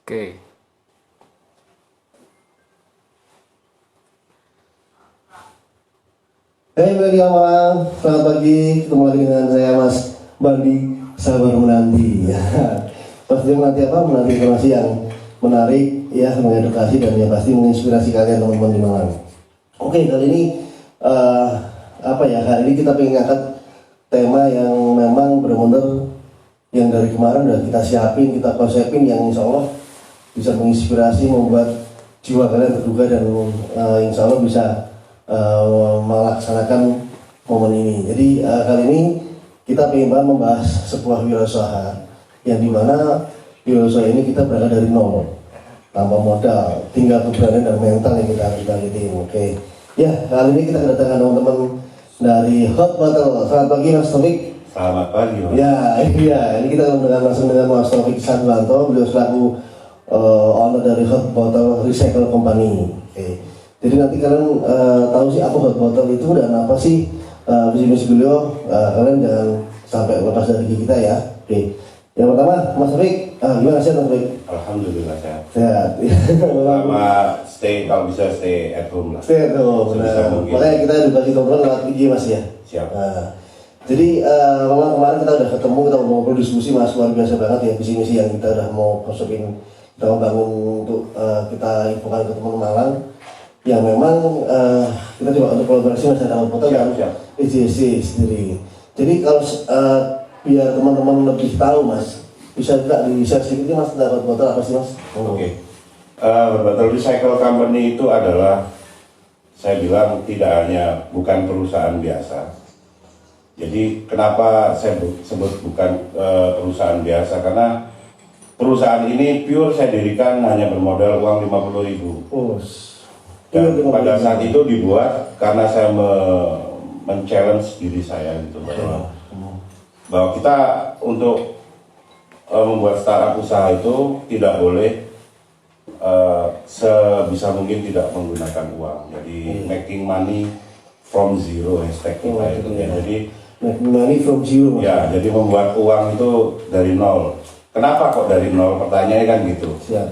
Oke. Hai Malam, selamat pagi. Ketemu lagi dengan saya Mas Bandi. Sabar menanti. Ya. Pasti menanti apa? Menanti informasi yang menarik, ya, mengedukasi dan yang pasti menginspirasi kalian teman-teman di Malang. Oke, kali ini hari ini kita pengen ngangkat tema yang memang benar-benar yang dari kemarin udah kita siapin, kita konsepin, yang insya Allah bisa menginspirasi, membuat jiwa kalian terbuka dan insya Allah bisa melaksanakan momen ini. Jadi kali ini kita ingin membahas sebuah wirausaha yang dimana wirausaha ini kita berangkat dari nol, tanpa modal, tinggal keberanian dan mental yang kita harus bangkitin. Oke, ya, kali ini kita kedatangan teman-teman dari Hot Bottle. Selamat pagi Mas Taufik. Selamat pagi Mas. Ya, ini kita langsung dengan Mas Taufik Sanwanto, beliau selaku owner dari Hot Bottle Recycle Company. Oke. Jadi nanti kalian tahu sih apa Hot Bottle itu dan apa sih visi misi beliau. Kalian jangan sampai lepas dari gigi kita ya. Oke. Yang pertama, Mas Taufik, gimana sih Mas Taufik? Alhamdulillah sehat. Sehat. Sama kalau bisa stay at home lah. Stay at home. Makanya kita edukasi teman-teman lewat gigi Mas ya. Siap. Jadi memang kemarin kita udah ketemu, kita mau ngobrol diskusi Mas, luar biasa banget ya visi misi yang kita udah mau masukin, kita mau bangun untuk kita infokan ke teman Malang. Yang memang kita coba untuk kolaborasi Mas ada Hot Bottle dan EJC sendiri. Jadi kalau biar teman-teman lebih tahu Mas, bisa juga di share sedikit Mas tentang Hot Bottle apa sih Mas? Oke. Hot Bottle Recycle Company itu adalah, saya bilang, tidak hanya bukan perusahaan biasa. Jadi kenapa saya sebut bukan perusahaan biasa, karena perusahaan ini pure saya dirikan hanya bermodal uang 50.000. Dan pada saat itu dibuat karena saya men-challenge diri saya gitu, bahwa kita untuk membuat startup usaha itu tidak boleh sebisa mungkin tidak menggunakan uang. Jadi making money from zero, hashtag kita itu ya. Jadi making money from zero. Ya, jadi membuat uang itu dari nol. Kenapa kok dari nol? Pertanyaannya kan gitu. Siap.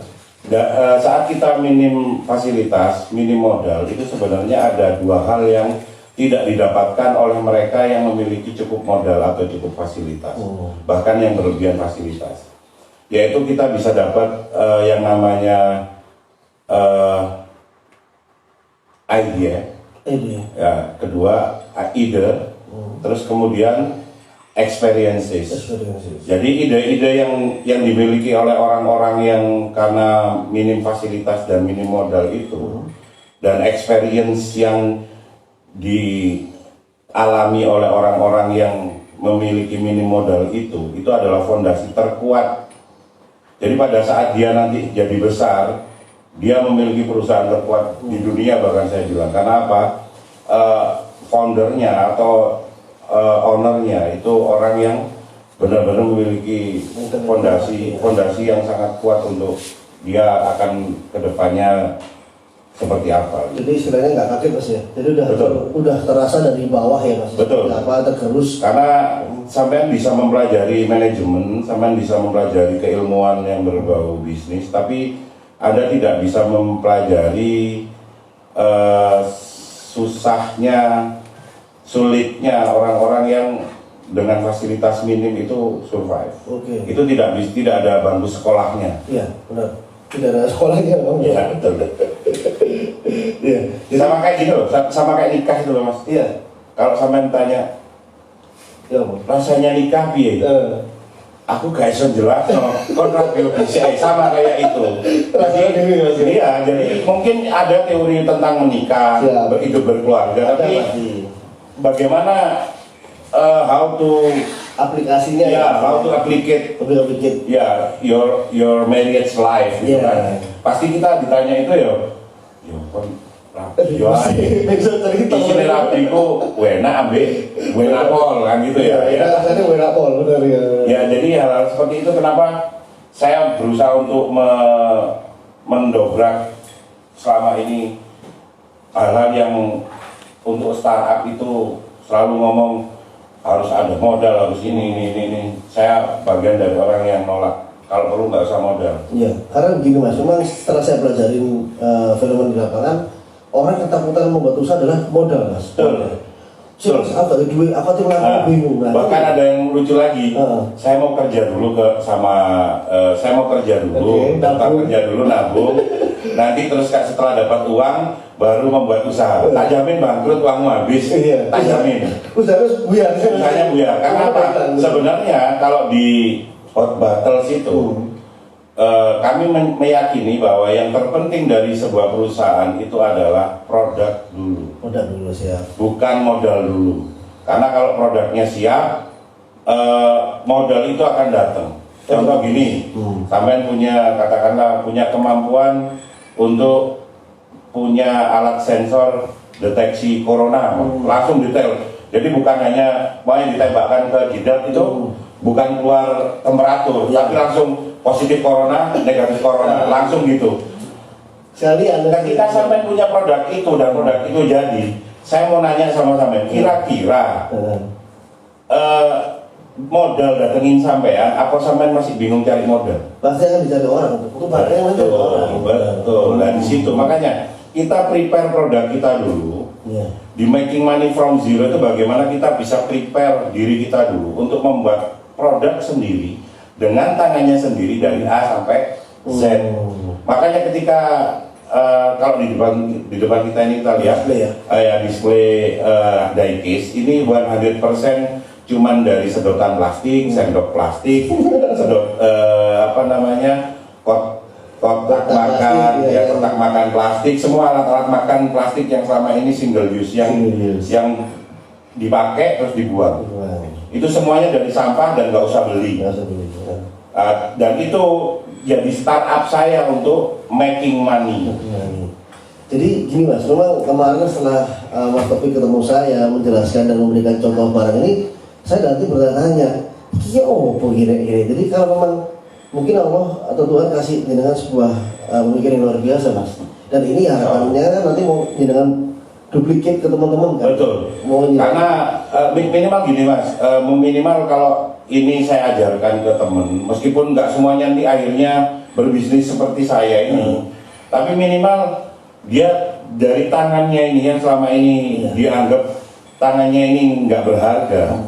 Saat kita minim fasilitas, minim modal, itu sebenarnya ada dua hal yang tidak didapatkan oleh mereka yang memiliki cukup modal atau cukup fasilitas, bahkan yang berlebihan fasilitas. Yaitu kita bisa dapat yang namanya idea, ya, kedua ide, terus kemudian experiences. Jadi ide-ide yang dimiliki oleh orang-orang yang karena minim fasilitas dan minim modal itu, dan experience yang dialami oleh orang-orang yang memiliki minim modal itu adalah fondasi terkuat. Jadi pada saat dia nanti jadi besar, dia memiliki perusahaan terkuat di dunia, bahkan saya bilang. Karena apa? Foundernya atau ownernya itu orang yang benar-benar memiliki fondasi yang sangat kuat untuk dia akan kedepannya seperti apa. Jadi istilahnya nggak kaget Mas ya. Jadi udah terasa dari bawah ya Mas. Betul. Apa tergerus. Karena sampean bisa mempelajari manajemen, sampean bisa mempelajari keilmuan yang berbau bisnis, tapi Anda tidak bisa mempelajari sulitnya orang-orang yang dengan fasilitas minim itu survive. Itu tidak ada bangku sekolahnya. Iya, benar. Tidak ada sekolahnya, Bang. Iya, betul. Iya. Sama kayak gitu loh, sama kayak nikah itu loh Mas. Iya. Kalau sampean tanya, Ya, Bang. rasanya nikah piye? Aku gak iso jelas kontrak biologis sama kayak itu. Jadi mungkin ada teori tentang menikah, hidup berkeluarga, tapi bagaimana how to aplikasinya how to applicate your marriage life gitu kan. Pasti kita ditanya itu ya isinya rapiku wena ambil wena pol kan gitu ya. Rasanya wena pol benar ya. Ya, jadi hal-hal seperti itu kenapa saya berusaha untuk mendobrak selama ini hal-hal yang untuk startup itu selalu ngomong harus ada modal, harus ini. Saya bagian dari orang yang nolak kalau perlu nggak usah modal. Iya, karena begini Mas, memang setelah saya pelajarin fenomena di lapangan, orang ketakutan membuat usaha adalah modal Mas. Betul. Terus apa ada duit, apa tuh Nah, bingung. bahkan ada yang lucu lagi. Heeh. Saya mau kerja dulu saya mau kerja dulu, Oke, daftar nabung. kerja dulu nabung. Nanti terus setelah dapat uang baru membuat usaha. Tak jamin bangkrut, uangmu habis. Iya. Tak jamin. Usahanya buyar. Usahanya buyar. Karena apa? Sebenarnya kalau di hot battles itu kami meyakini bahwa yang terpenting dari sebuah perusahaan itu adalah produk dulu, Modal dulu siap. bukan modal dulu. Karena kalau produknya siap, modal itu akan datang. Contoh gini, sampean katakanlah punya kemampuan untuk punya alat sensor deteksi corona, langsung detail. Jadi bukan hanya mau ditembakkan ke jidat itu, bukan keluar temperatur, tapi langsung positif corona, negatif corona, langsung gitu. Sekali Anda Ketika sampai punya produk itu dan produk itu jadi, saya mau nanya sama sampean, kira-kira modal datengin sampean, apa sampean masih bingung cari modal? pasti akan dicari orang. Itu barang yang nanti orang. Betul. Nah di situ makanya kita prepare produk kita dulu. Iya. Di making money from zero itu bagaimana kita bisa prepare diri kita dulu untuk membuat produk sendiri dengan tangannya sendiri dari A sampai Z. Makanya ketika kalau di depan kita ini kita lihat Display ya? Display diecast ini 100% cuman dari sedotan plastik, sendok plastik, kotak makan, plastik, ya kotak makan plastik, semua alat-alat makan plastik yang selama ini single use yang dipakai terus dibuang. Itu semuanya dari sampah dan nggak usah beli. Dan itu jadi startup saya untuk making money. Jadi gini Mas, memang kemarin setelah Mas Topik ketemu saya menjelaskan dan memberikan contoh barang ini, saya nanti bertanya, iya gini. Jadi kalau memang mungkin Allah atau Tuhan kasih dengan sebuah pemikiran yang luar biasa Mas. Dan ini harapannya kan nanti mau dengan duplikat ke teman-teman kan. Betul. Mau Karena minimal gini Mas, minimal kalau ini saya ajarkan ke teman, meskipun nggak semuanya nanti akhirnya berbisnis seperti saya ini, tapi minimal dia dari tangannya ini yang selama ini dianggap tangannya ini nggak berharga,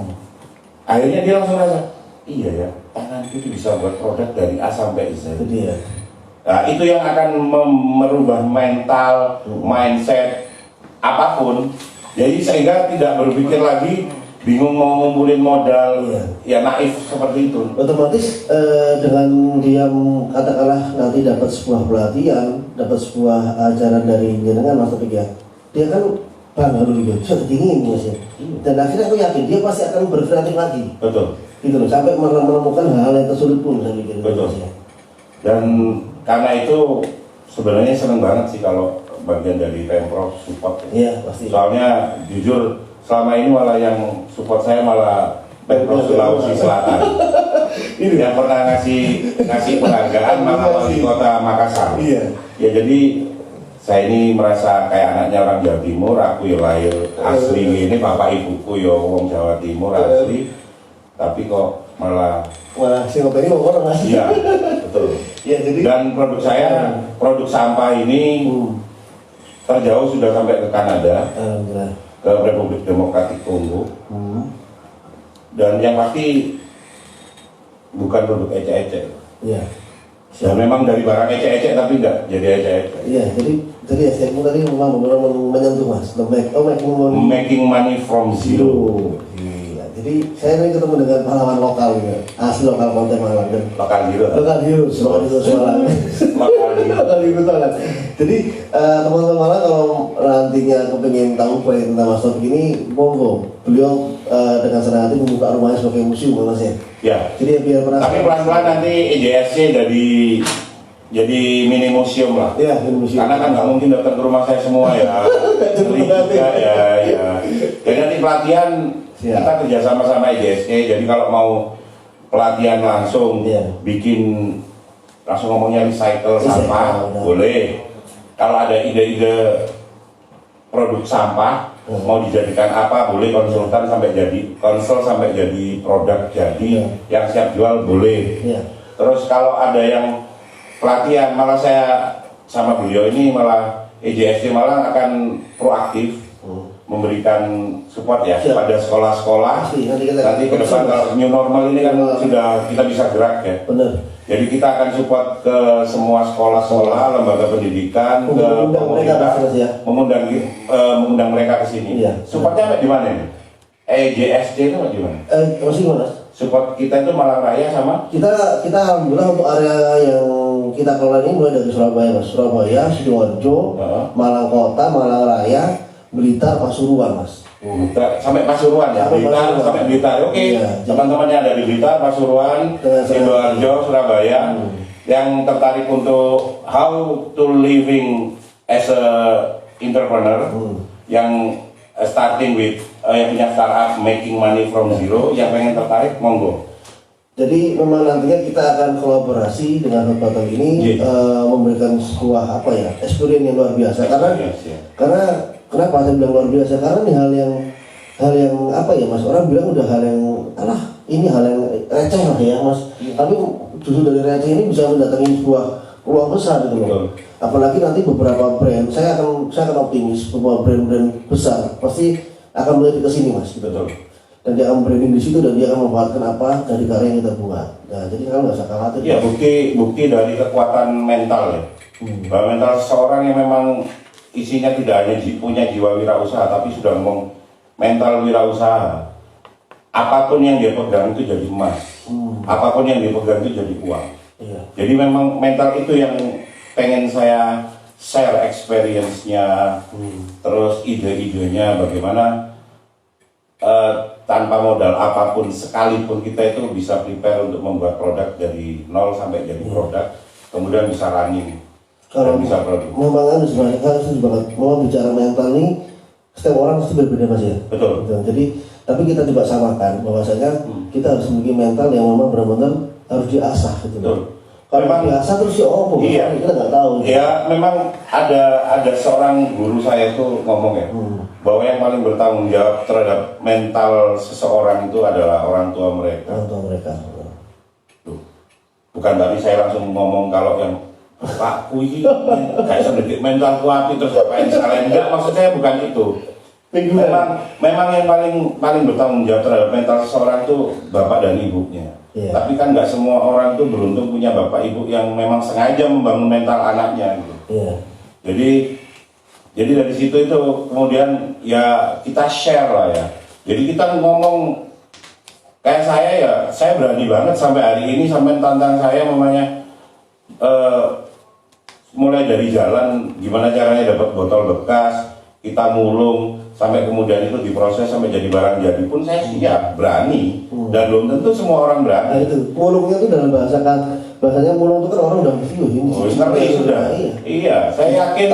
akhirnya dia langsung rasa, iya ya, tangan itu bisa buat produk dari A sampai Z. Itu dia. Nah, itu yang akan merubah mental, mindset apapun. Jadi sehingga tidak berpikir lagi bingung mau ngumpulin modal, ya naif seperti itu. Otomatis dengan dia katakanlah nanti dapat sebuah pelatihan, dapat sebuah ajaran dari jenengan Mas Topik ya, dia kan bangga dulu ya, bisa ketinggian Mas ya. Dan akhirnya aku yakin dia pasti akan berkreatif lagi. Betul. Gitu loh, sampai menemukan hal-hal yang tersulit pun saya pikir. Betul. Mas, ya. Dan karena itu sebenarnya seneng banget sih kalau bagian dari Pemprov support. Iya pasti. Soalnya jujur selama ini malah yang support saya malah Pemprov Sulawesi Selatan. Yang pernah ngasih penghargaan malah wali kota Makassar. Iya. Ya jadi saya ini merasa kayak anaknya orang Jawa Timur, aku ya lahir asli ini, bapak ibuku ya wong Jawa Timur asli, tapi kok malah Singapura ini mau orang Mas. iya betul. Ya jadi. Dan produk saya, produk sampah ini terjauh sudah sampai ke Kanada, Alhamdulillah. ke Republik Demokratik Kongo, dan yang pasti bukan produk ecek-ecek. Iya. Dan memang dari barang ecek-ecek tapi enggak jadi ecek-ecek. Iya, jadi SDM tadi memang benar menyentuh Mas. Making money from zero. Iya. Jadi saya ini ketemu dengan pahlawan lokal ya, asli lokal konten Malang dan Lokal zero. lokal heroes Malang. Lokal zero. Lokal heroes Malang. Jadi teman-teman Malang kalau nantinya kepengen tahu banyak tentang Mas Topik ini, monggo beliau dengan senang hati membuka rumahnya sebagai museum Mas ya. Ya. Jadi biar pernah. Tapi pelan-pelan nanti EJSC jadi mini museum lah. Iya, mini museum. Karena kan nggak mungkin datang ke rumah saya semua ya. Beli juga ya. Jadi nanti pelatihan kita kerjasama sama EJSC. Jadi kalau mau pelatihan langsung bikin langsung ngomongnya recycle sampah boleh. Kalau ada ide-ide produk sampah mau dijadikan apa boleh, konsultan sampai jadi produk jadi yang siap jual boleh. Terus kalau ada yang pelatihan, malah saya sama beliau ini malah EJSD malah akan proaktif memberikan support ya Siap. pada sekolah-sekolah. Nanti ke depan kalau new normal ini kan sudah kita bisa gerak ya. Benar. Jadi kita akan support ke semua sekolah-sekolah, lembaga pendidikan, ke pemerintah, mengundang mereka ke sini. Iya. Supportnya di mana ini? EJSD itu di mana? Masih mana? Support kita itu Malang Raya sama? Kita alhamdulillah untuk area yang kita kelola ini mulai dari Surabaya, Mas. Surabaya, Sidoarjo, Malang Kota, Malang Raya, Blitar, Pasuruan, Mas. Sampai Pasuruan ya, Blitar sampai Blitar. Oke, iya, teman-temannya ada di Blitar, Pasuruan, Sidoarjo, Surabaya, yang tertarik untuk how to living as a entrepreneur, yang starting with yang punya startup making money from zero, yang pengen tertarik monggo. Jadi memang nantinya kita akan kolaborasi dengan Hot Bottle ini memberikan sebuah experience yang luar biasa karena kenapa saya bilang luar biasa, karena ini hal yang Mas, orang bilang udah hal yang ini hal yang receh lah ya Mas, tapi justru dari receh ini bisa mendatangin sebuah peluang besar gitu loh. Apalagi nanti beberapa brand, saya akan optimis beberapa brand-brand besar pasti akan melihat ke sini Mas, gitu. Betul. Dan dia akan branding di situ dan dia akan memanfaatkan apa dari karya yang kita buat. Nah, jadi kalau nggak usah khawatir. Ya, bukti dari kekuatan mental ya. Bahwa mental seseorang yang memang isinya tidak hanya punya jiwa wirausaha, tapi sudah ngomong mental wirausaha. Apapun yang dia pegang itu jadi emas. Apapun yang dia pegang itu jadi uang. Iya. Jadi memang mental itu yang pengen saya share experience-nya, terus ide-idenya bagaimana tanpa modal apapun sekalipun kita itu bisa prepare untuk membuat produk dari nol sampai jadi produk, kemudian bisa running, Kalau bisa produk. memang harus banget mau bicara mental nih, setiap orang pasti berbeda Mas ya. Betul. Jadi tapi kita coba samakan bahwasanya kita harus memiliki mental yang memang benar-benar harus diasah gitu. Betul. Kalau Memang- biasa terus Iya. kita nggak tahu. Ya memang ada seorang guru saya itu ngomong ya, bahwa yang paling bertanggung jawab terhadap mental seseorang itu adalah orang tua mereka. Orang tua mereka. Tuh. Bukan tadi saya langsung ngomong kalau yang Pakku ini kayak sedikit mental kuat terus apa yang salah, enggak, maksud saya bukan itu. Memang yang paling bertanggung jawab terhadap mental seseorang itu bapak dan ibunya. Iya. Tapi kan nggak semua orang tuh beruntung punya bapak ibu yang memang sengaja membangun mental anaknya gitu. Iya. Jadi dari situ itu kemudian ya kita share lah ya. Jadi kita ngomong kayak saya berani banget sampai hari ini, sampai tantang saya mamanya mulai dari jalan gimana caranya dapat botol bekas, kita mulung sampai kemudian itu diproses sampai jadi barang jadi pun saya siap, berani, dan belum tentu semua orang Nah berani. itu mulungnya itu dalam bahasanya mulung itu kan orang udah mesti ini. Ngerti sudah. Iya, saya yakin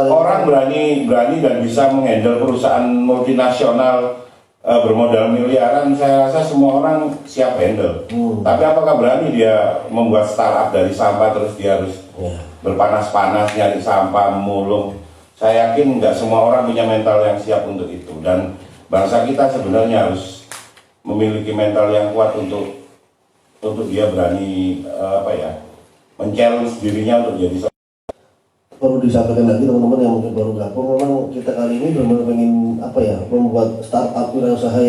orang berani dan bisa menghandle perusahaan multinasional bermodal miliaran. Saya rasa semua orang siap handle. Tapi apakah berani dia membuat startup dari sampah terus dia harus berpanas-panas nyari sampah, mulung? Saya yakin nggak semua orang punya mental yang siap untuk itu, dan bangsa kita sebenarnya harus memiliki mental yang kuat untuk dia berani men-challenge dirinya untuk jadi. Perlu disampaikan lagi teman-teman yang mungkin baru gabung, memang kita kali ini benar-benar pengen membuat startup wirausaha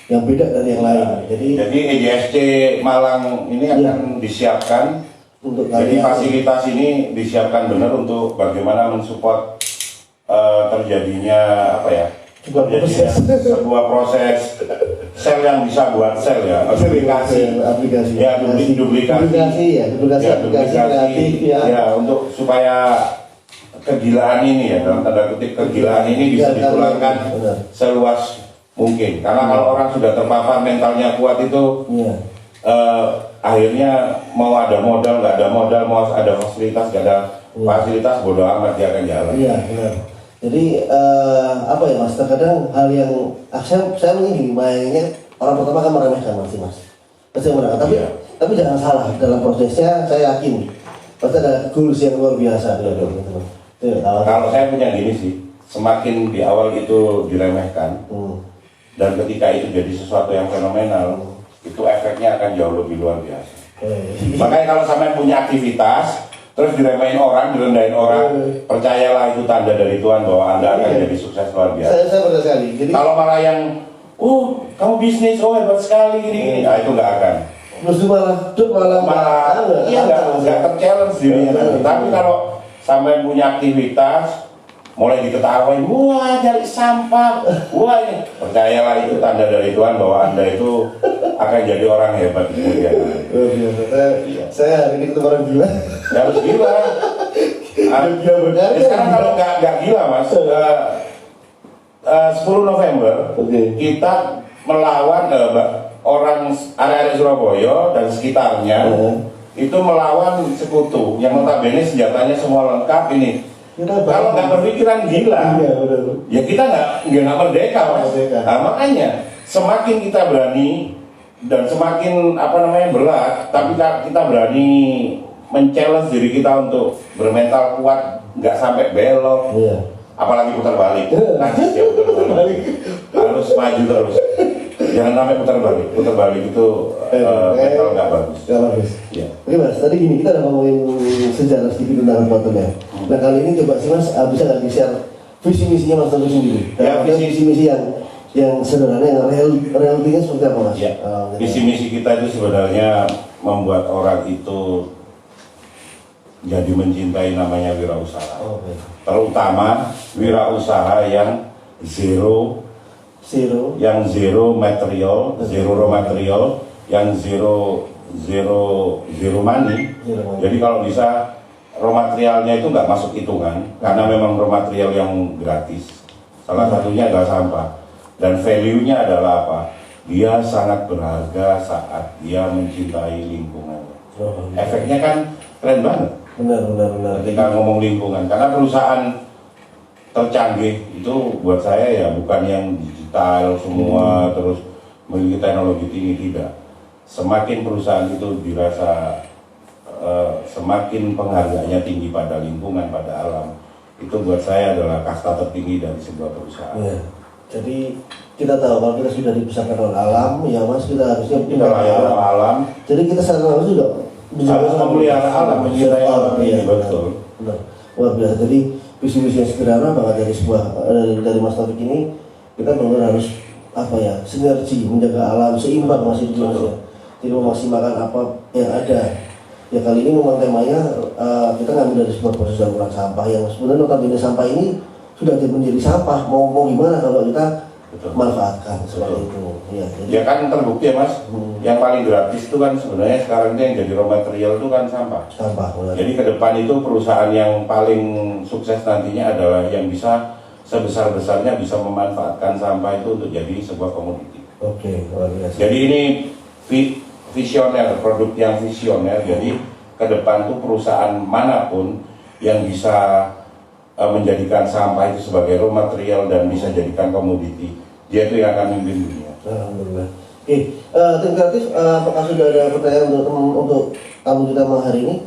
yang beda dari yang lain. Jadi EJSD Malang ini akan disiapkan. untuk Jadi karya fasilitas ini disiapkan benar untuk bagaimana mensupport terjadinya sebuah proses sel yang bisa buat sel ya, aplikasi ya, duplikasi kreatif ya. untuk supaya kegilaan ini ya, dalam tanda kutip kegilaan ini bisa dipulangkan seluas mungkin, karena kalau orang sudah terpapar mentalnya kuat itu akhirnya mau ada modal nggak ada modal, mau ada fasilitas nggak ada fasilitas, bodoh amat dia akan jalan. Iya benar. Jadi Mas, terkadang hal yang saya begini, mainnya orang pertama kan meremehkan pasti meremehkan. Tapi jangan salah, dalam prosesnya saya yakin pasti ada goals yang luar biasa. Kalau saya punya gini sih, semakin di awal itu diremehkan dan ketika itu jadi sesuatu yang fenomenal, itu efeknya akan jauh lebih luar biasa. Makanya kalau sampai punya aktivitas, terus diremehin orang, direndahin orang, percayalah itu tanda dari Tuhan bahwa Anda akan jadi sukses luar biasa. Saya percaya sekali. Jadi, kalau malah yang, kamu bisnis, hebat sekali, gini-gini, itu nggak akan. Terus malah Iya nggak ter-challenge dirinya nanti. Tapi kalau sampai punya aktivitas, mulai diketawain, wah cari sampah, wah ini, percayalah itu tanda dari Tuhan bahwa Anda itu akan jadi orang hebat kemudian. Saya hari ini ketemu orang gila. Ya harus gila. Sekarang kalau nggak gila mas, 10 November kita melawan orang area Surabaya dan sekitarnya itu melawan sekutu yang notabene senjatanya semua lengkap ini. Kalau nggak berpikiran gila, ya kita nggak merdeka mas. Nah, makanya semakin kita berani dan semakin berat, tapi kita berani men-challenge diri kita untuk bermental kuat, nggak sampai belok, apalagi putar balik. Najis ya putar balik, harus maju terus. Jangan sampai putar balik itu mental nggak bagus. Nggak bagus. Ya. Oke mas, tadi gini kita udah ngomongin sejarah sedikit tentang Bottom ya. Nah kali ini coba sih mas, bisa nggak di-share visi misinya mas Taufik sendiri? Ya, visi misi yang sederhana, yang realitinya seperti apa mas? Ya. Visi misi kita itu sebenarnya membuat orang itu jadi mencintai namanya wirausaha. Terutama wirausaha yang zero material, zero raw material, yang zero money. Jadi kalau bisa raw materialnya itu nggak masuk hitungan, karena memang raw material yang gratis. Salah satunya adalah sampah. Dan value-nya adalah apa? Dia sangat berharga saat dia mencintai lingkungan. Efeknya kan keren banget. Benar. Ketika ngomong lingkungan, karena perusahaan tercanggih itu buat saya ya bukan yang digital semua terus memiliki teknologi tinggi, tidak. Semakin perusahaan itu dirasa semakin penghargaannya tinggi pada lingkungan, pada alam, itu buat saya adalah kasta tertinggi dari sebuah perusahaan. Ya. Jadi kita tahu kalau kita sudah dibesarkan oleh alam, ya mas kita harusnya kita layak alam. Jadi kita secara langsung juga harus memelihara alam, mencintai alam. Iya, betul. Benar. Luar biasa. Jadi visi-visi yang sederhana banget dari dari Mas Taufik ini, kita benar-benar harus sinergi, menjaga alam seimbang masih di Indonesia. Jadi memaksimalkan apa yang ada. Ya kali ini memang temanya kita ngambil dari sebuah proses daur ulang sampah yang sebenarnya notabene sampah ini sudah menjadi sampah. Mau gimana kalau kita manfaatkan seperti itu. Ya kan terbukti ya mas. Yang paling gratis itu kan sebenarnya sekarang ini yang jadi raw material itu kan sampah. Jadi ke depan itu perusahaan yang paling sukses nantinya adalah yang bisa sebesar-besarnya bisa memanfaatkan sampah itu untuk jadi sebuah komoditi. Luar biasa. Jadi ini visioner, produk yang visioner. Jadi ke depan tuh perusahaan manapun yang bisa menjadikan sampah itu sebagai raw material dan bisa jadikan komoditi, dia itu yang akan memimpin dunia. Alhamdulillah. Tim kreatif, apakah sudah ada pertanyaan untuk tamu kita malam hari ini?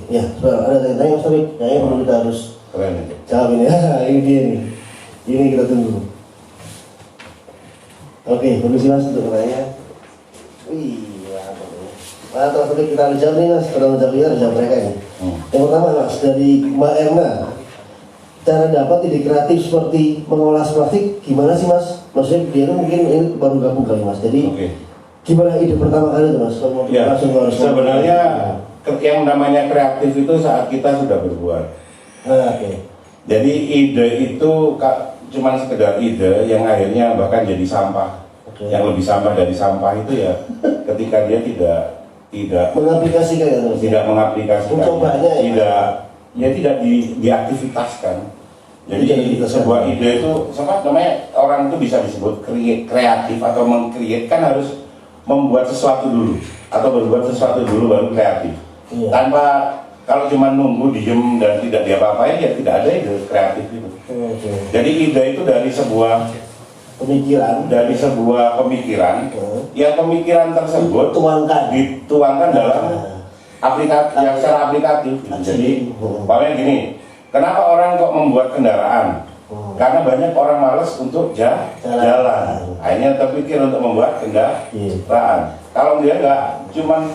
Ya, ada tanya-tanya Mas Taufik, kayaknya perlu kita harus keren itu. jawab ini. Ini dia nih. Ini kita tunggu. Permisi Mas untuk pertanyaan. Terus kita harus jawab nih Mas, kalau jawab ini harus jawab mereka ini. Yang pertama Mas, dari Mbak Erna, cara dapat ide kreatif seperti mengolah plastik gimana sih Mas? Maksudnya dia mungkin ini baru gabung kali Mas, jadi gimana ide pertama kali itu Mas? Ya, sebenarnya yang namanya kreatif itu saat kita sudah berbuat. Jadi ide itu cuma sekedar ide yang akhirnya bahkan jadi sampah. Yang lebih sampah dari sampah itu ya ketika dia tidak mengaplikasikan, tidak diaktivitaskan. Jadi sebuah ide itu namanya orang itu bisa disebut kreatif atau meng-create kan harus membuat sesuatu dulu atau berbuat sesuatu dulu baru kreatif. Tanpa kalau cuma nunggu diem dan tidak diapa-apain ya tidak ada ide kreatif itu. Jadi ide itu dari sebuah pemikiran, yang pemikiran tersebut dituangkan dalam yang secara aplikatif. Jadi, umpamanya gini, kenapa orang kok membuat kendaraan? Karena banyak orang malas untuk jalan. Akhirnya terpikir untuk membuat kendaraan. Kalau dia nggak cuman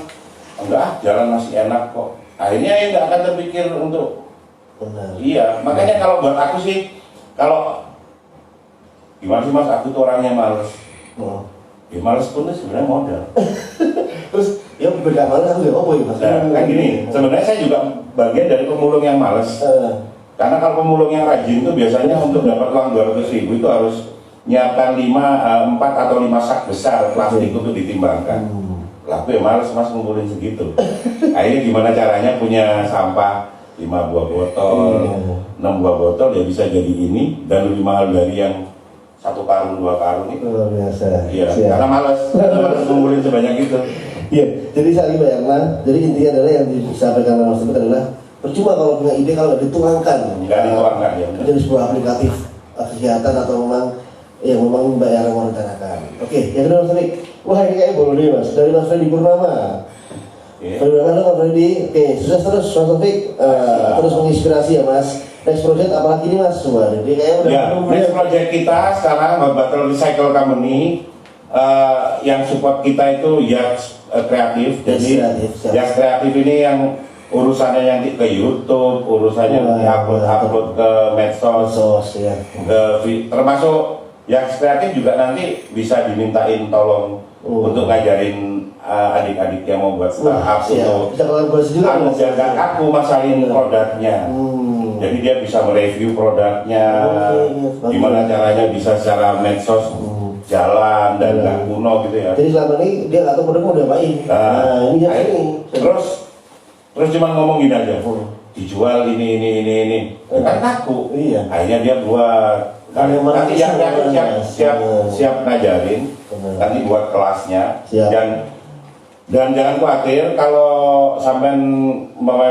enggak, jalan masih enak kok. Akhirnya ya nggak akan terpikir untuk Benar. iya, makanya kalau buat aku sih, kalau gimana sih mas, aku tuh orangnya males. Ya males pun tuh sebenarnya modal. Terus ya beda males aku ya apa ya mas? Nah, kan gini, sebenarnya saya juga bagian dari pemulung yang males. Karena kalau pemulung yang rajin tuh biasanya untuk dapat uang 200.000 itu harus nyiapkan 4 atau 5 sak besar plastik untuk ditimbangkan. Lah aku ya males mas ngumpulin segitu. Akhirnya gimana caranya punya sampah 5 buah botol, 6 buah botol ya bisa jadi ini, dan lebih mahal dari yang 1 karung 2 karung itu. Luar biasa. Iya, karena males ngumpulin sebanyak itu. Iya, jadi saling bayarlah. Jadi intinya adalah yang disampaikan oleh Mas Tebet adalah percuma kalau punya ide kalau nggak dituangkan. Nggak dituangkan ya. Jadi sebuah aplikatif kegiatan atau memang yang memang Mbak Yara mau rencanakan. Oke, yang kedua Mas Tebet. Wah ini kayaknya boleh nih mas, dari Mas Freddy Purnama. Bagaimana Mas Freddy? Oke, sukses terus Mas Tebet. Terus menginspirasi ya mas. Next project apalagi nih mas? Wah, jadi kayaknya udah. Ya, next project kita sekarang Battle Recycle Company. Yang support kita itu Yax Kreatif. Jadi Yax Kreatif ini yang urusannya yang ke YouTube, urusannya upload ke medsos, ya. Termasuk Yax Kreatif juga nanti bisa dimintain tolong untuk ngajarin adik-adik yang mau buat startup untuk jaga aku masalin produknya. Jadi dia bisa mereview produknya, gimana caranya bisa secara medsos jalan dan nggak kuno gitu ya. Jadi selama ini dia nggak tahu produk mau diapain. Nah ini jadi terus cuma ngomong gini aja, dijual ini, kan laku. Iya. Akhirnya dia buat. Nanti yang siap ngajarin, nanti buat kelasnya. Dan jangan khawatir kalau sampai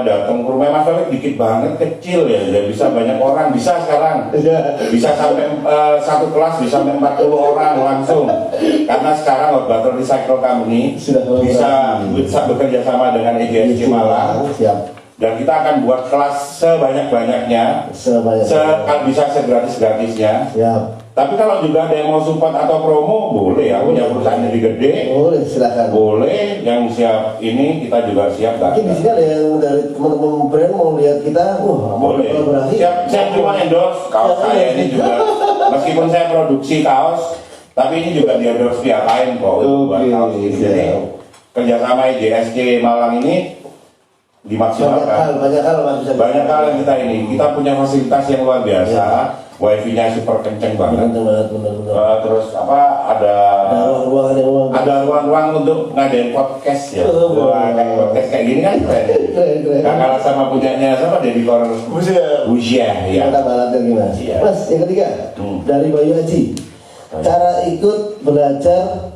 datang ke rumah Mas Tebet dikit banget, kecil ya, bisa banyak orang, bisa sekarang bisa sampai satu kelas bisa sampai 40 orang langsung, karena sekarang Battle Recycle Company bisa bekerja sama dengan EJSC Malang. Dan kita akan buat kelas sebanyak-banyaknya, bisa segratis-gratisnya. Tapi kalau juga ada yang mau support atau promo, boleh ya, punya perusahaan yang gede. Boleh, silakan. Boleh, yang siap ini kita juga siap. Mungkin di sini ada yang dari teman-teman brand mau lihat kita, mau kolaborasi. Siap cuma endorse kaos saya ini juga. Meskipun saya produksi kaos, tapi ini juga di endorse pihak lain kok buat kaos ini. Jadi kerjasama IJSC Malang ini dimaksimalkan. Banyak hal yang kita punya fasilitas yang luar biasa. Wifi-nya super kenceng banget. Terus ada ruang-ruang untuk ngadain podcast ya. Podcast kayak gini kan keren. Gak kalah sama punyanya sama Deddy Corbuzier ya. Mas, yang ketiga dari Bayu Haji. Cara ikut belajar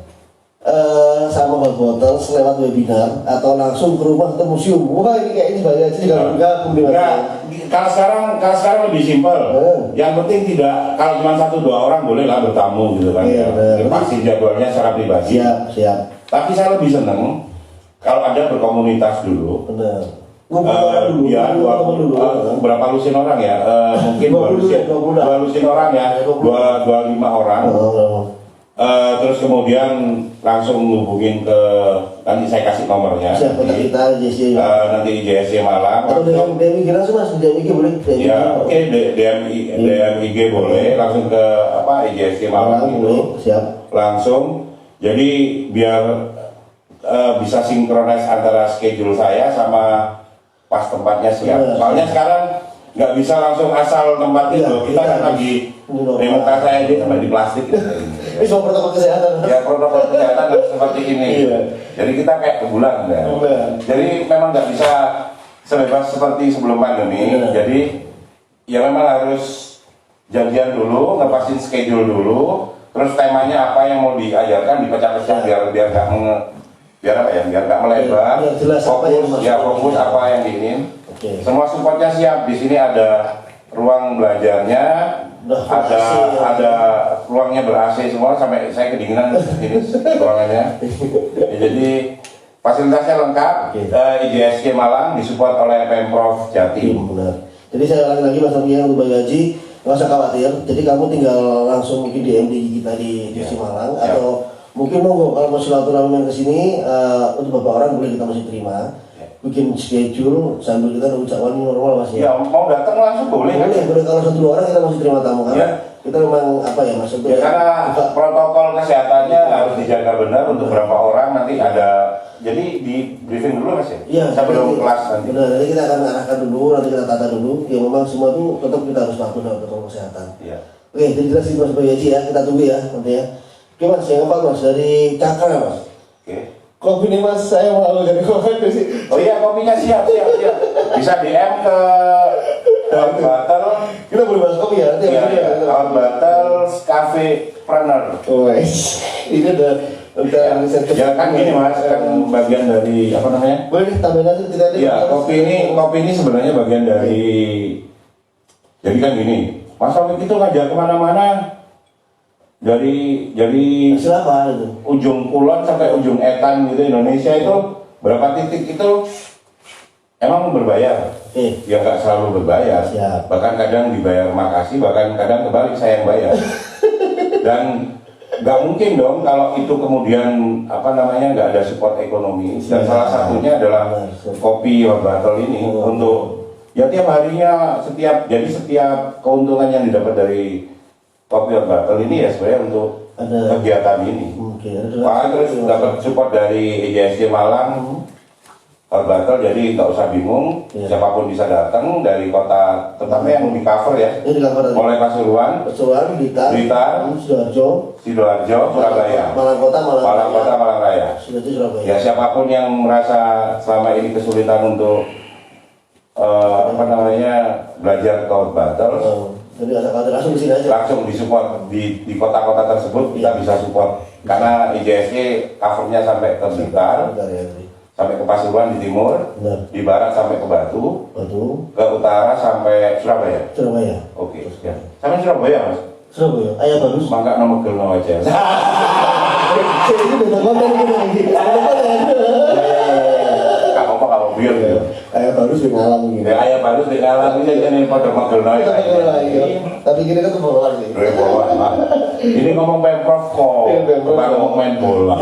sama Bang Botol lewat webinar atau langsung ke rumah atau museum. Wah ini kayaknya Bayu Haji juga bergabung di Kalau sekarang lebih simpel. Yang penting tidak, kalau cuma 1-2 orang boleh lah bertamu gitu kan. Pasti jadwalnya secara pribadi. Siap. Tapi saya lebih seneng kalau ada berkomunitas dulu. Benar. Berapa lusin orang ya? Mungkin 2 lusin orang ya, 25 orang. Terus kemudian langsung hubungin ke, nanti saya kasih nomornya. Nanti IJSC Malang. Atau DM IG langsung mas, DM IG boleh? Ya oke, DM IG boleh, langsung ke IJSC Malang itu. Siap. Langsung, jadi biar bisa sinkronis antara schedule saya sama pas tempatnya siap. Soalnya sekarang nggak bisa langsung asal tempat itu. Kita kan lagi demokrasi saya ini sampai di plastik. Ini soal protokol kesehatan. Ya protokol kesehatan harus seperti ini. Jadi kita kayak kebulan ya. Jadi memang nggak bisa sebebas seperti sebelum pandemi. Jadi ya memang harus janjian dulu, ngepasin schedule dulu. Terus temanya apa yang mau diajarkan dipecah-pecah biar nggak melebar. Fokus apa yang diingin. Semua supportnya siap. Di sini ada ruang belajarnya, ada ruangnya ber-AC semua, sampai saya kedinginan ini ruangannya. Jadi fasilitasnya lengkap. IJSC Malang disupport oleh Pemprov Jatim. Benar. Jadi saya ulangi lagi Mas Arya untuk Bayu Haji, nggak usah khawatir. Jadi kamu tinggal langsung mungkin DM di kita di IJSC Malang atau Mungkin monggo kalau mau silaturahmi ke sini untuk beberapa orang boleh kita masih terima. Bikin schedule sambil kita nunggu cawan normal Mas ya. Ya mau datang langsung boleh kan? Boleh kalau 1-2 orang kita masih terima tamu karena Ya. kita memang apa ya Mas Ya, karena protokol kesehatannya harus dijaga benar untuk berapa orang nanti ada. Jadi di briefing dulu Mas ya? Iya, sebelum kelas nanti. Benar, nanti kita akan arahkan dulu, nanti kita tata dulu. Ya memang semua itu tetap kita harus patuh dengan protokol kesehatan. Iya. Oke, jadi jelas sih Mas Bayaji ya, kita tunggu ya nanti ya. Oke Mas, yang keempat Mas dari Cakra Mas. Oke. Kopi nih Mas, saya mau dari kopi sih. Oh iya kopinya siap. Bisa DM ke Battle. Kita boleh bahas kopi ya nanti. Iya. Battle Cafe Planner. Oh, ini udah riset. Ya kan gini Mas, kan bagian dari apa namanya? Boleh deh tambahin aja kita Ya kopi ini sebenarnya bagian dari. Jadi kan gini, Mas Taufik itu ngajak kemana-mana dari siapa itu? ujung kulon sampai ujung etan gitu Indonesia itu berapa titik itu emang berbayar. Ya nggak selalu berbayar. Siap. Bahkan kadang dibayar makasih, bahkan kadang kebalik saya yang bayar. Dan nggak mungkin dong kalau itu kemudian apa namanya nggak ada support ekonomi. Dan salah satunya adalah kopi Battle ini untuk ya tiap harinya setiap keuntungan yang didapat dari kopi Battle ini ya sebenarnya untuk ada kegiatan ini. Terus dapat support dari EJSC Malang. Battle jadi nggak usah bingung, siapapun bisa datang dari kota, terutama yang di cover ya. Ini di cover mulai Pasuruan, Blitar, Sidoarjo, Surabaya, Malang Kota, Malang Raya. Sudah itu Surabaya. Ya siapapun yang merasa selama ini kesulitan untuk apa namanya belajar Code Battle, jadi langsung di sini aja. langsung disupport di kota-kota tersebut kita bisa support karena IJSC covernya sampai ke Blitar. Sampai ke Pasuruan di timur, di barat sampai ke Batu, ke utara sampai Surabaya. Oke, ya. Sampai Surabaya Mas. Surabaya, ayah bagus. Mangga nomor gelno aja. Ini beda konten gitu. Kamu biar gitu. Ayah bagus di ngalam gitu. Ayah baru di ngalam ini jadi pada gelno aja. Tapi gini kan kebohongan sih. Ini ngomong Pemprov kok, bukan ngomong main bola.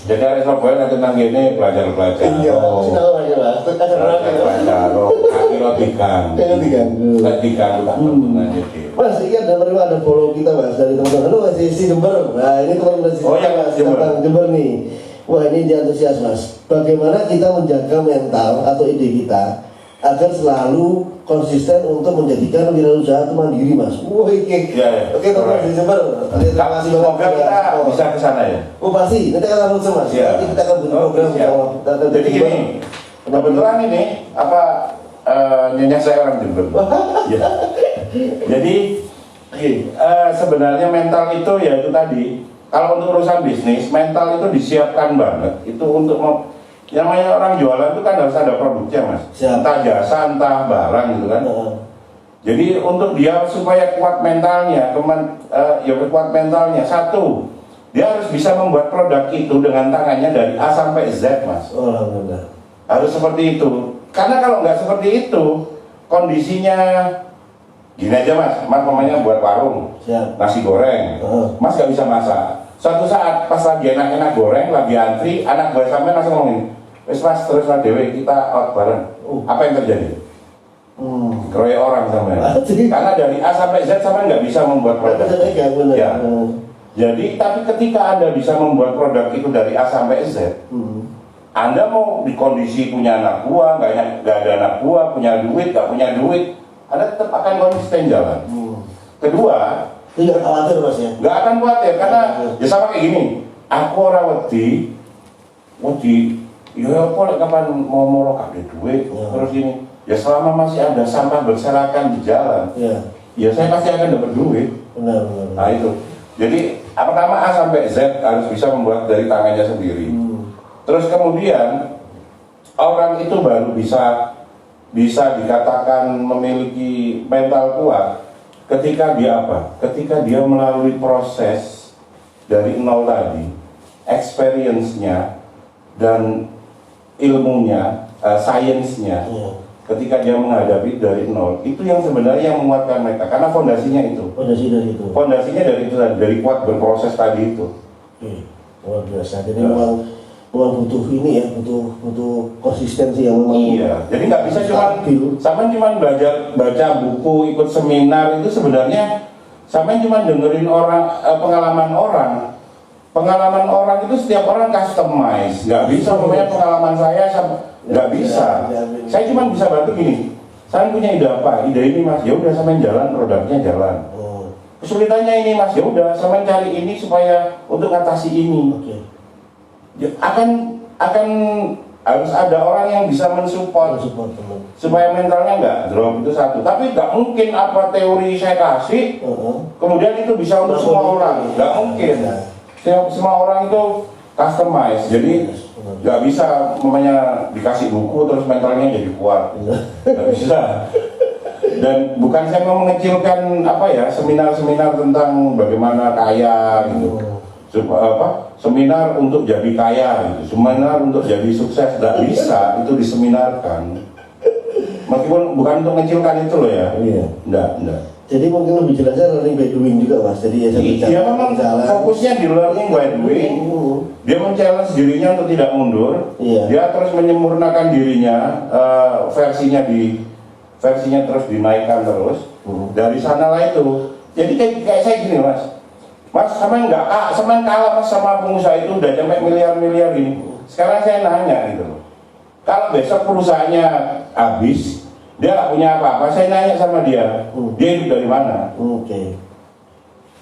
Jadi hari Surabaya nanti nang gini belajar. Iya, sinau aja lah. Belajar. Kaki lo diganggu. Tak diganggu tak tentunya jadi. Mas, ini ada follow kita Mas dari teman-teman. Halo si Jember. Nah ini teman-teman si Jember nih. Wah ini dia antusias Mas. Bagaimana kita menjaga mental atau ide kita agar selalu konsisten untuk menjadikan wirausaha itu mandiri Mas. Wah ini. Oke teman-teman si Jember. Terima kasih banget. Semoga kita bisa ke sana ya. Oh pasti. Nanti akan langsung Mas. Nanti kita akan buat program. Jadi gini. Kebetulan ini apa nyonya saya orang Jember. Ya. Jadi sebenarnya mental itu ya itu tadi. Kalau untuk urusan bisnis, mental itu disiapkan banget. Itu untuk yang namanya orang jualan itu kan harus ada produknya Mas. Entah jasa, entah barang gitu kan. Jadi untuk dia supaya kuat mentalnya, kuat mentalnya. Satu, dia harus bisa membuat produk itu dengan tangannya dari A sampai Z Mas. Harus seperti itu. Karena kalau nggak seperti itu, kondisinya gini aja Mas namanya buat warung, nasi goreng, Mas nggak bisa masak. Suatu saat pas lagi enak-enak goreng, lagi antri, anak buah sampai langsung ngomongin, wes Mas terus lah dewe kita out bareng. Apa yang terjadi? Dikeroyok orang sampai. Karena dari A sampai Z sampai nggak bisa membuat produk. Ya. Jadi tapi ketika Anda bisa membuat produk itu dari A sampai Z, Anda mau di kondisi punya anak buah, nggak ada anak buah, punya duit, nggak punya duit, Anda tetap akan konsisten jalan. Kedua, tidak khawatir Mas ya? Nggak akan khawatir karena ya sama kayak gini. Aku orang wedi, ya apa kapan mau molok ada duit, terus ini. Ya selama masih ada sampah berserakan di jalan, ya saya pasti akan dapat duit. Benar. Nah itu. Jadi pertama A sampai Z harus bisa membuat dari tangannya sendiri. Terus kemudian orang itu baru bisa dikatakan memiliki mental kuat ketika dia apa? Ketika dia melalui proses dari nol tadi, experience-nya dan ilmunya, sainsnya, ketika dia menghadapi dari nol, itu yang sebenarnya yang menguatkan mereka karena fondasinya itu. Fondasinya dari itu, dari kuat berproses tadi itu. luar biasa. Jadi memang butuh ini ya, butuh konsistensi yang memang. Iya, jadi nggak bisa sama cuma belajar baca buku, ikut seminar itu sebenarnya sama cuma dengerin orang pengalaman orang itu setiap orang customize, nggak bisa namanya pengalaman saya sama nggak bisa. Saya cuma bisa bantu gini, saya punya ide apa, ide ini mas, ya udah sama jalan, produknya jalan. Kesulitannya ini mas, ya udah sama cari ini supaya untuk atasi ini. Ya, akan harus ada orang yang bisa mensupport supaya mentalnya nggak drop, itu satu. Tapi nggak mungkin apa teori saya kasih kemudian itu bisa untuk semua orang, nggak mungkin. Semua orang itu customize, jadi nggak bisa namanya dikasih buku terus mentalnya jadi kuat, nggak bisa. Dan bukan saya mau mengecilkan seminar-seminar tentang bagaimana kaya gitu. Seminar untuk jadi kaya gitu, seminar untuk jadi sukses, tidak bisa itu diseminarkan. Meskipun bukan untuk mengecilkan itu loh ya. Iya. Enggak. Jadi mungkin lebih jelasnya learning by doing juga mas. Jadi ya dia memang fokusnya di learning by doing. Dia men-challenge dirinya untuk tidak mundur. Iya. Dia terus menyempurnakan dirinya, versinya terus dinaikkan terus. Dari sanalah itu. Jadi kayak saya gini mas. Mas sama kalah mas sama pengusaha itu udah sampai miliar-miliar ini. Sekarang saya nanya gitu loh. Kalau besok perusahaannya habis, dia nggak punya apa-apa, saya nanya sama dia, dia hidup dari mana?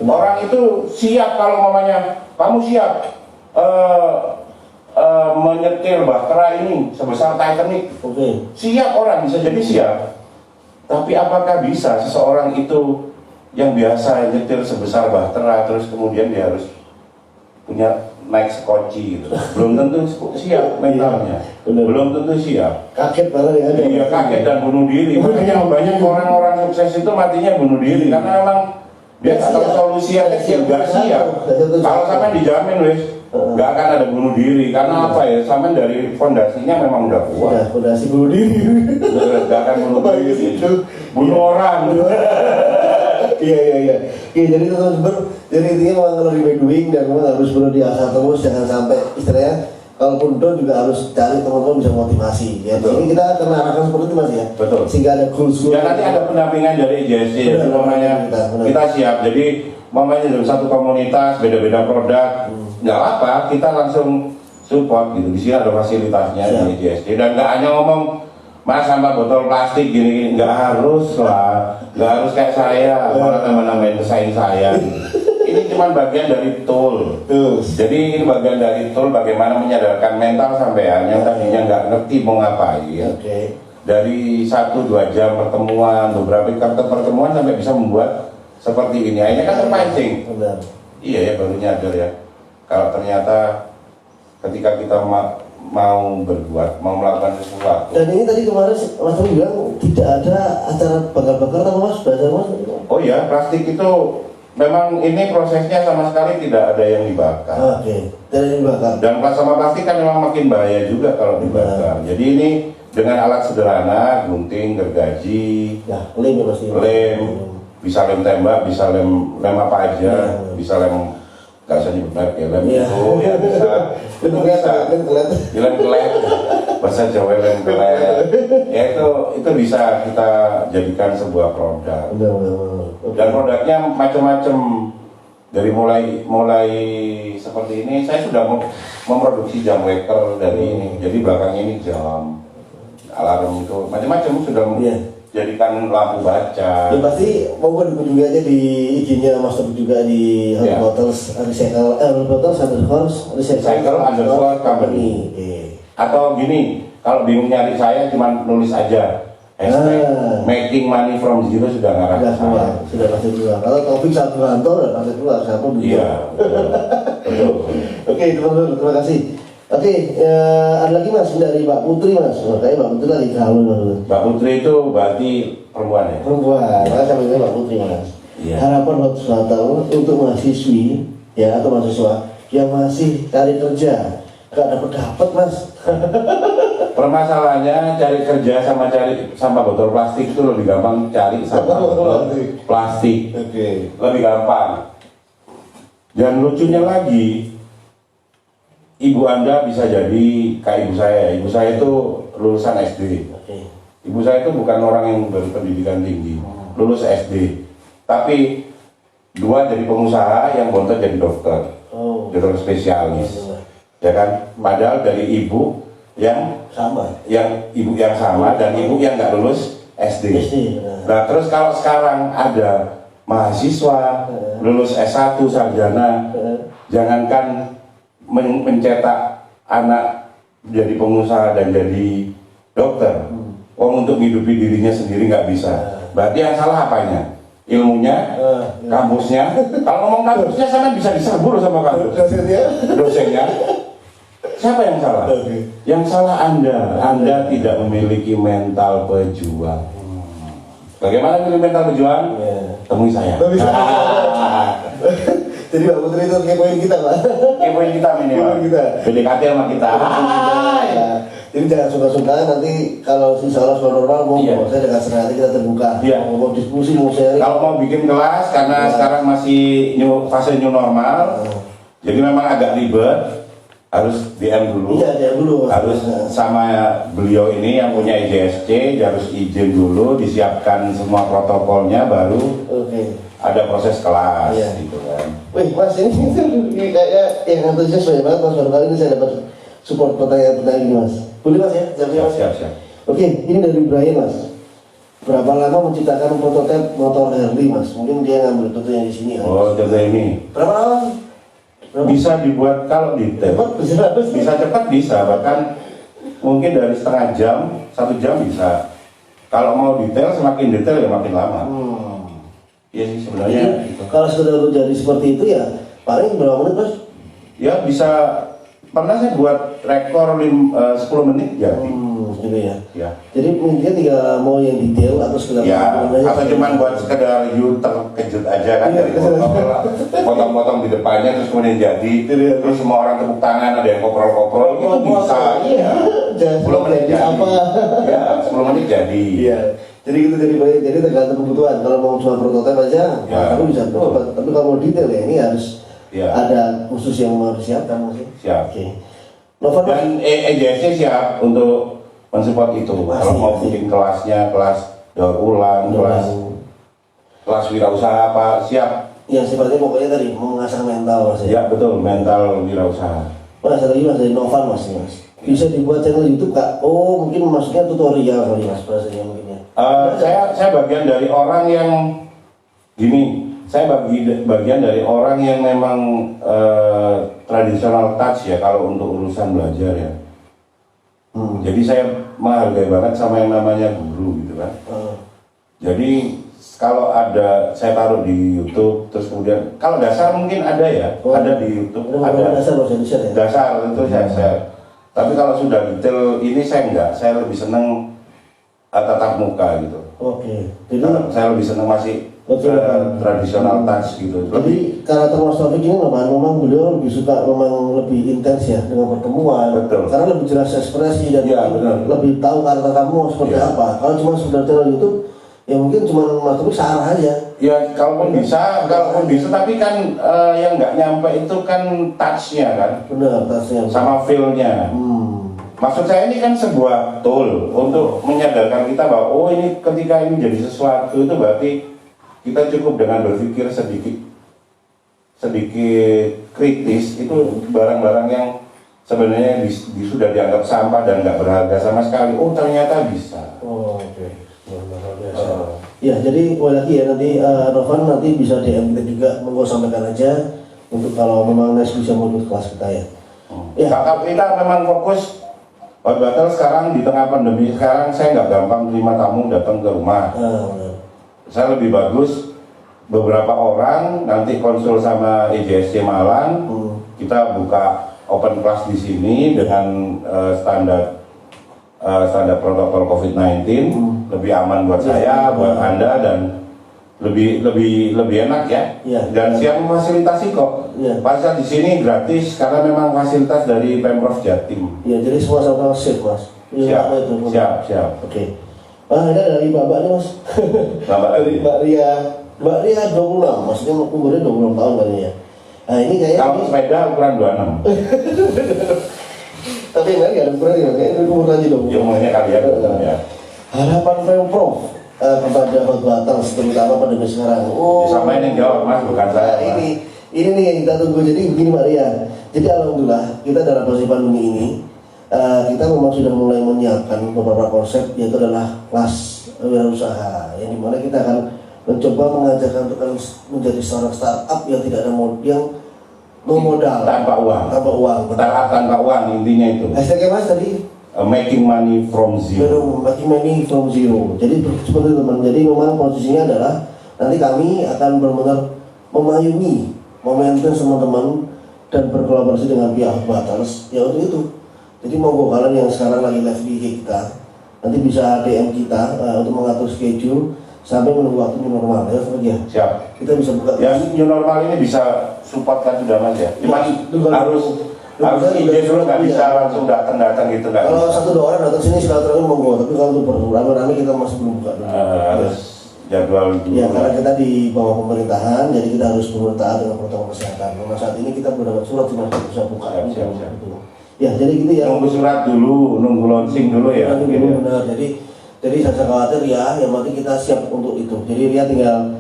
Orang itu siap kalau mamanya, kamu siap menyetir bahtera ini sebesar Titanic. Siap orang, bisa jadi siap. Tapi apakah bisa seseorang itu yang biasa nyetir sebesar bahtera terus kemudian dia harus punya naik skoci gitu, belum tentu siap mentalnya, belum tentu siap. Kaget malah ya. Iya, kaget dan bunuh diri. Makanya banyak orang-orang sukses itu matinya bunuh diri karena memang dia tahu solusi yang kecil, nggak siap. Kalau sampai dijamin wis nggak akan ada bunuh diri karena apa ya, sampai dari fondasinya memang udah kuat. Fondasi bunuh diri. Nggak akan bunuh diri, bunuh orang. Iya. Jadi teman-teman, jadi intinya memang kalau di doing dan memang harus perlu diasah terus, jangan sampai istilahnya kalaupun down juga harus cari teman-teman bisa motivasi. Ya, jadi kita akan arahkan seperti itu mas ya. Betul. Sehingga ada goals. Ya nanti ada pendampingan dari JSC. Jadi mamanya kita siap. Jadi mamanya dalam satu komunitas beda-beda produk, nggak apa, kita langsung support gitu. Di sini ada fasilitasnya dari JSC dan nggak hanya ngomong mas sama botol plastik gini-gini, nggak harus lah, nggak harus kayak saya, malah nama-namain pesaing saya. Ini cuma bagian dari tool. Jadi ini bagian dari tool bagaimana menyadarkan mental sampean yang tadinya nggak ngerti mau ngapain. Dari 1-2 jam pertemuan, beberapa kali pertemuan sampai bisa membuat seperti ini. Akhirnya kan terpancing. Iya ya, baru nyadar ya. Kalau ternyata ketika kita mau berbuat, mau melakukan sesuatu. Dan ini tadi kemarin Mas Tom bilang tidak ada acara bakar-bakar atau mas, bahasa mas? Oh ya, plastik itu memang ini prosesnya sama sekali tidak ada yang dibakar. Tidak dibakar. Dan sama plastik kan memang makin bahaya juga kalau dibakar. Jadi ini dengan alat sederhana, gunting, gergaji, lem ya pasti. Lem, bisa lem tembak, bisa lem apa aja, bisa lem. Gak usah nyebut merek ya, lem itu ya bisa lem kelet, bahasa Jawa lem kelet ya itu bisa kita jadikan sebuah produk. Dan produknya macam-macam, dari mulai seperti ini. Saya sudah memproduksi jam waker dari ini, jadi belakangnya ini jam alarm itu macam-macam sudah jadikan lampu baca. Ya pasti mau dikunjungi aja di IG-nya Mas Tom juga di Health Bottles Recycle _ company. Atau gini, kalau bingung nyari saya cuma nulis aja making money from zero sudah ngarah saya. Sudah pasti keluar. Kalau Taufik Satrianto udah pasti keluar, siapa bisa. Iya. Betul. Oke, teman-teman, terima kasih. Oke, ada lagi mas dari Mbak Putri mas. Kayaknya Mbak Putri lagi gaul mas. Mbak Putri itu berarti perempuan ya? Perempuan, maka saya bilang Mbak Putri mas. Harapan buat tahun untuk mahasiswi ya atau mahasiswa yang masih cari kerja, gak dapat mas. Permasalahannya cari kerja sama botol plastik itu lebih gampang cari sama botol plastik. Lebih gampang. Dan lucunya lagi, ibu Anda bisa jadi kayak ibu saya. Ibu saya itu lulusan SD. Oke. Ibu saya itu bukan orang yang berpendidikan tinggi, lulus SD. Tapi dua jadi pengusaha, yang bontot jadi dokter, dokter spesialis. Ya kan? Padahal dari ibu yang ibu yang sama dan ibu yang nggak lulus SD. Nah terus kalau sekarang ada mahasiswa lulus S1 sarjana, jangankan mencetak anak jadi pengusaha dan jadi dokter, untuk menghidupi dirinya sendiri nggak bisa. Berarti yang salah apanya? Ilmunya, kampusnya. Kalau ngomong kampusnya, sana bisa diserbu sama kampus. Dosennya. Siapa yang salah? Yang salah Anda. Anda tidak memiliki mental pejuang. Bagaimana memiliki mental pejuang? Temui saya. Jadi Pak Putri itu kepoin kita, Pak. Kepoin kita minimal. PDKT sama kita. Jadi jangan suka-suka, nanti kalau insya Allah sudah normal, saya dengan senang hati kita terbuka. Mau diskusi, mau sharing. Kalau mau bikin kelas, karena sekarang masih fase new normal, jadi memang agak ribet, harus DM dulu. Iya, DM dulu. Harus sama beliau ini yang punya IJSC, harus izin dulu, disiapkan semua protokolnya, baru ada proses kelas, gitu kan. Wih, Mas, ini kayaknya yang antusias banyak banget, Mas. Baru kali ini saya dapat support pertanyaan-pertanyaan ini, Mas. Boleh, Mas, ya? Siap. Oke, ini dari Brian, Mas. Berapa lama menciptakan prototipe motor Harley, Mas? Mungkin dia ngambil contohnya di sini. Oh, contoh ini. Berapa lama? Bisa dibuat kalau detail. Bisa cepat, bisa. Bahkan mungkin dari setengah jam, 1 jam bisa. Kalau mau detail, semakin detail ya makin lama. Iya sih sebenarnya. Kalau sudah jadi seperti itu ya, paling berapa menit, Mas? Ya bisa. Pernah saya buat rekor 10 menit jadi. Gitu ya. Ya. Jadi intinya tinggal mau yang detail atau sekedar atau cuma buat sekedar you terkejut aja kan dari motor, potong-potong di depannya terus kemudian jadi. Terus semua orang tepuk tangan, ada yang koprol-koprol, itu bisa. Iya. 10 menit jadi. Ya, 10 menit jadi. Iya. Jadi gitu, jadi tergantung kebutuhan. Kalau mau cuma prototipe aja, kamu bisa cepat. Tapi kalau mau detail ya ini harus ada khusus yang mau disiapkan, Mas. Siap. Oke. Dan EJSC siap untuk mensupport itu. Kalau mau bikin kelasnya, kelas daur ulang, kelas wirausaha apa, siap. Ya seperti pokoknya tadi mengasah mental, Mas. Ya betul, mental wirausaha. Mas, ada lagi, Mas, dari Novan, Mas. Bisa dibuat channel YouTube, Kak? Oh, mungkin maksudnya tutorial kali, Mas, bahasanya mungkin ya. Saya bagian dari orang yang gini. Saya bagian dari orang yang memang tradisional touch ya kalau untuk urusan belajar ya. Jadi saya menghargai banget sama yang namanya guru gitu kan. Jadi kalau ada saya taruh di YouTube terus kemudian kalau dasar mungkin ada ya, ada di YouTube ada dasar itu saya share. Tapi kalau sudah detail ini saya enggak, saya lebih seneng tatap muka gitu. Jadi saya lebih seneng masih tradisional touch gitu. Jadi karakter Mas Taufik ini memang beliau lebih suka, memang lebih intens ya dengan pertemuan. Betul. Karena lebih jelas ekspresi dan lebih tahu karakter kamu seperti apa. Kalau cuma sekedar channel YouTube, ya mungkin cuma Mas Taufik sarah aja. Ya kalaupun bisa, tapi kan yang nggak nyampe itu kan touchnya kan. Benar, touchnya. Sama feel-nya. Maksud saya ini kan sebuah tool untuk menyadarkan kita bahwa oh ini ketika ini jadi sesuatu itu berarti kita cukup dengan berpikir sedikit kritis, itu barang-barang yang sebenarnya sudah dianggap sampah dan nggak berharga sama sekali. Oh ternyata bisa. Ya jadi lagi ya nanti Novan nanti bisa DM kita juga, monggo sampaikan aja untuk kalau memang Nes bisa mau ikut kelas kita ya. Kakak kita memang fokus. Batal sekarang di tengah pandemi sekarang saya nggak gampang terima tamu datang ke rumah. Saya lebih bagus beberapa orang nanti konsul sama EJSC Malang, kita buka open class di sini dengan standar protokol COVID-19, lebih aman buat saya, buat Anda dan lebih enak ya. Dan siap memfasilitasi kok. Pasal di sini gratis karena memang fasilitas dari Pemprov Jatim. Jadi semua sama safe, Mas. Siap. Oke. Ada dari Bapak nih, Mas. Bapak dari Mbak Ria 26, maksudnya umurnya 26 tahun kali ya. Nah ini kayaknya Kalau sepeda ukuran 26. tapi yang lain nggak ada ukuran ya, kayaknya umur aja dong. Ya umumnya kalian ya. Harapan Pemprov kepada Batang terutama pandemi sekarang. Disampaikan yang jawab Mas, bukan saya. Nah, ini nih yang kita tunggu. Jadi begini Maria. Jadi alhamdulillah kita dalam posisi pandemi ini kita memang sudah mulai menyiapkan beberapa konsep, yaitu adalah kelas wirausaha yang dimana kita akan mencoba mengajarkan untuk menjadi seorang startup yang tidak ada yang modal Tanpa uang. Startup tanpa uang, intinya itu. Hashtagnya Mas tadi Making money from zero. making money from zero. Jadi seperti itu teman. Jadi memang posisinya adalah nanti kami akan benar-benar memayungi, memaintain teman-teman dan berkolaborasi dengan pihak Batals ya untuk itu. Jadi monggo kalian yang sekarang lagi live di IG kita, nanti bisa DM kita untuk mengatur schedule sampai menunggu waktu new normal ya seperti ya. Siap. Kita bisa buka. Ya new normal ini bisa support kan sudah Mas ya. Cuma harus izin dulu, nggak bisa langsung datang gitu nggak. Kalau 1-2 orang datang sini silaturahmi monggo, tapi kalau untuk rame-rame kita masih belum buka dulu. Harus jadwal dulu. Ya karena kita di bawah pemerintahan, jadi kita harus taat dengan protokol kesehatan. Nah saat ini kita belum dapat surat cuma bisa buka. Siap. Ya jadi gitu ya. Nunggu surat dulu, nunggu launching dulu ya. Benar. Jadi saya khawatir ya, yang penting kita siap untuk itu. Jadi dia tinggal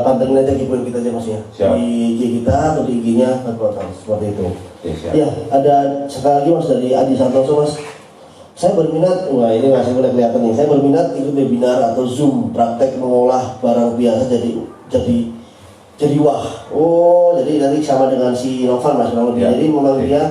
pantengin aja giveaway kita aja Mas ya. Siap. Di IG kita atau di IG-nya Batang seperti itu. Siap. Ya ada sekali lagi Mas dari Adi Santoso Mas. Saya berminat, wah ini masih boleh kelihatan nih. Saya berminat ikut webinar atau Zoom praktek mengolah barang biasa jadi wah. Oh, jadi sama dengan si Novan Mas kurang lebih. Ya. Jadi memang dia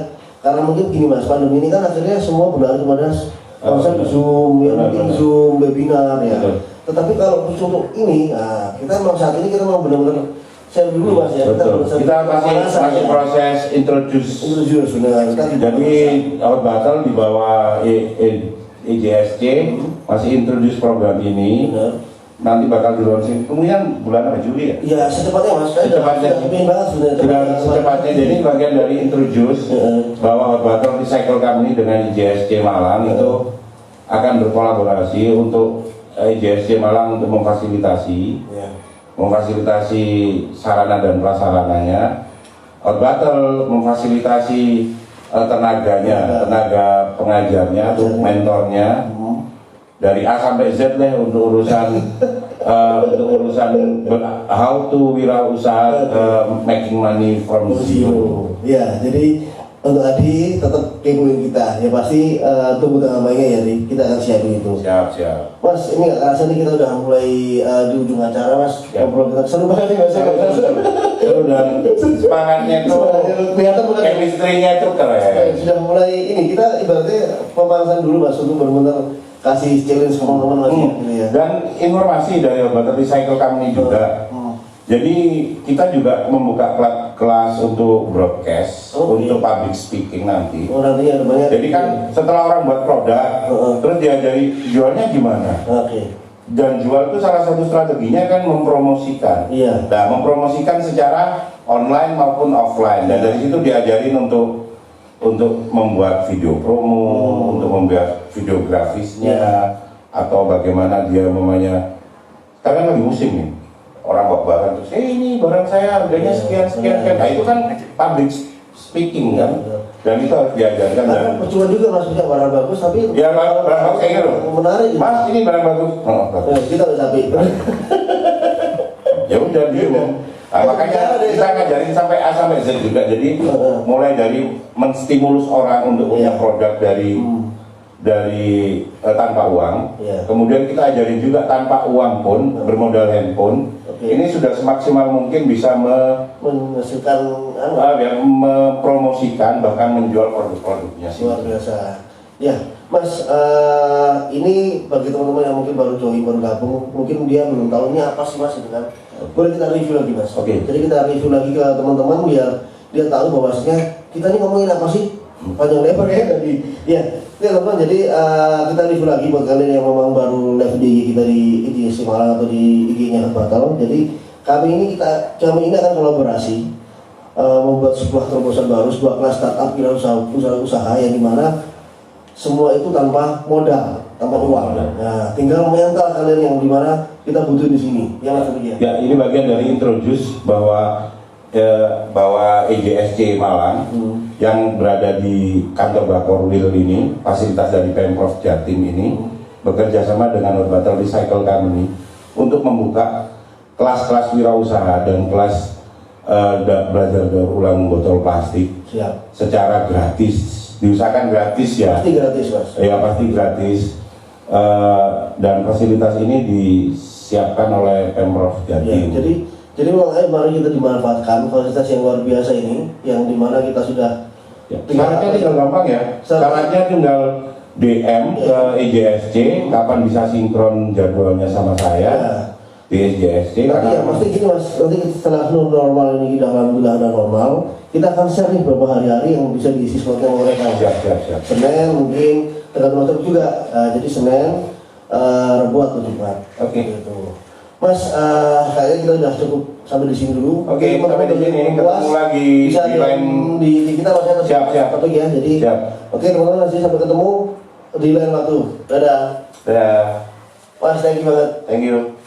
karena mungkin gini Mas, pandemi ini kan akhirnya semua berlari kepada konsep Zoom, ya mungkin Zoom webinar ya. Tetapi kalau untuk ini, nah, kita memang saat ini kita mau benar-benar share dulu Mas ya. Kita masih proses introduce benar. Jadi Awat Batal di bawah EJSC masih introduce program ini. Benar. Nanti bakal di launching kemungkinan bulan apa Juli ya? Ya secepatnya Mas. Secepatnya. Ingin banget Sudah secepatnya. Jadi bagian dari introduce bahwa Awat Batal Recycle Company dengan EJSC Malang itu akan berkolaborasi untuk EJSC Malang untuk memfasilitasi sarana dan prasarananya. Awat Batal memfasilitasi tenaga pengajarnya, untuk mentornya dari A sampai Z lah untuk urusan how to wirausaha making money from zero. Ya, jadi untuk Adi tetap kepoin kita ya pasti tunggu tengah mainnya ya Adi, kita akan siapin itu. Siap. Mas ini nggak kerasa nih kita udah mulai di ujung acara Mas. Ngobrol kita seru banget nih Mas. Seru dan semangatnya itu kelihatan bukan chemistry-nya itu keren. Sudah mulai ini kita ibaratnya pemanasan dulu Mas untuk benar-benar kasih challenge teman-teman Mas gitu ya. Dan informasi dari Batal Recycle Company juga. Jadi kita juga membuka kelas untuk broadcast, untuk public speaking nanti. Nanti ada banyak. Jadi kan setelah orang buat produk, terus diajari jualnya gimana? Dan jual itu salah satu strateginya kan mempromosikan. Iya. Nah, mempromosikan secara online maupun offline. Dan dari situ diajarin untuk membuat video promo, untuk membuat video grafisnya, atau bagaimana dia memangnya. Sekarang lagi musim nih. Orang bawa barang terus, ini barang saya harganya sekian. Nah itu kan public speaking kan, dan itu harus diajarkan. Karena percuma juga Mas punya barang bagus, tapi ya barang bagus kayak gitu. Menarik. Mas ini barang bagus. Bagus. Kita udah sampai. Ya udah diem. Nah, makanya kita ngajarin sampai A sampai Z juga. Jadi mulai dari menstimulus orang untuk punya produk dari tanpa uang. Kemudian kita ajarin juga tanpa uang pun, bermodal handphone. Ini sudah semaksimal mungkin bisa menghasilkan mempromosikan bahkan menjual produk-produknya. Luar biasa. Ya, Mas, ini bagi teman-teman yang mungkin baru join, baru gabung, mungkin dia belum tahu ini apa sih Mas gitu kan. Boleh kita review lagi Mas. Jadi kita review lagi ke teman-teman biar dia tahu bahwasanya kita ini ngomongin apa sih? Panjang lebar ya tadi. Ya, teman-teman, jadi kita review lagi buat kalian yang memang baru live di IG kita di IG Malang atau di IG-nya Batal. Jadi kami ini akan kolaborasi membuat sebuah terobosan baru, sebuah kelas startup usaha yang dimana semua itu tanpa modal, tanpa uang. Nah, tinggal mental kalian yang dimana kita butuh di sini. Ya Mas. Ya, ini bagian dari introduce bahwa bahwa EJSC Malang yang berada di kantor Bakorwil ini, fasilitas dari Pemprov Jatim ini, bekerja sama dengan Urbatal Recycle Company untuk membuka kelas-kelas wirausaha dan kelas belajar daur ulang botol plastik. Siap. Secara gratis, diusahakan gratis ya. Pasti gratis, Mas. Ya pasti gratis. Dan fasilitas ini disiapkan oleh Pemprov Ya, Jatim. jadi makanya mari kita dimanfaatkan fasilitas yang luar biasa ini, yang dimana kita sudah Syaratnya tinggal gampang ya. Syaratnya tinggal DM ke EJSC, kapan bisa sinkron jadwalnya sama saya di EJSC. Nanti ya pasti gini Mas, nanti setelah normal ini kita alhamdulillah ada normal, kita akan share nih beberapa hari-hari yang bisa diisi slotnya sama mereka. Siap. Senin mungkin tergantung juga, jadi Senin, Rabu atau Jumat. Oke. Gitu. Mas, kayaknya kita udah cukup sampai di sini dulu. Oke, sampai di sini. Ketemu lagi bisa di lain di kita masih ada Siap. topik ya. Jadi Siap. oke teman-teman, nanti sampai ketemu di lain waktu. Dadah. Dadah. Mas, thank you banget. Thank you.